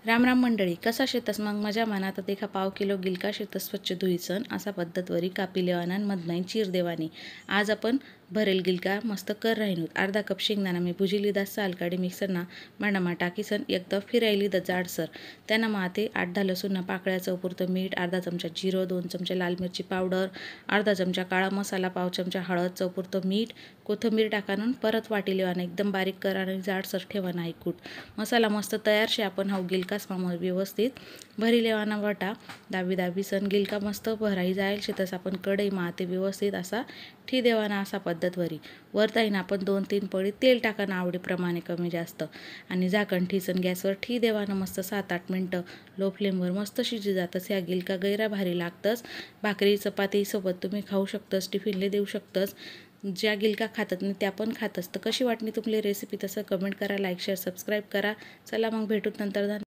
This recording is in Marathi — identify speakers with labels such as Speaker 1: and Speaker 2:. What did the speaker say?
Speaker 1: राम राम मंडळी, कसा शेतस मग मजा मानात देखा पाव किलो गिलका शेतस स्वच्छ धुईसन असा पद्धतवरी कापी लेवानान मधनाई चीर देवानी। आज आपण भरेल गिलका मस्त कर राहिनूत। अर्धा कप शेंगदाणा मी भुजिली दा साल काढी मिक्सरना भांडामा टाकीसन एकदा फिरायली द जाडसर त्यांना माते 8-10 लसूणना पाकळ्या, चौपुरतं मीठ, अर्धा चमचा जिरं, 2 चमचे लाल मिरची पावडर, अर्धा चमचा काळा मसाला, पाव चमचा हळद, चौपुरतं मीठ, कोथिंबीर टाकानं परत वाटी लेवाना एकदम बारीक करानं जाडसर ठेवाना आहे कूट। मसाला मस्त तयार शे आपण हा गिलकास मामूर व्यवस्थित भरी लेवाना वटा दाबी सन गिलका मस्त भराई जाईल शे तस आपण कढई माते व्यवस्थित असा ठी देवाना असा पद्धतवरी वरताईन आपण 2-3 पळी तेल टाकाना आवडीप्रमाणे कमी जास्त आणि झाकण ठीसन गॅसवर ठी देवाना मस्त 7-8 मिनटं लो फ्लेमवर मस्त शिजी जातस। या गिलका गैरा भारी लागतस। भाकरी चपाती सोबत तुम्ही खाऊ शकतस, टिफिनले देऊ शकतस। ज्या गिलका खातात नाही त्या पण खातस। तर कशी वाटली तुम्हाला रेसिपी तसं कमेंट करा, लाईक शेअर सबस्क्राईब करा। चला मग भेटूत नंतर।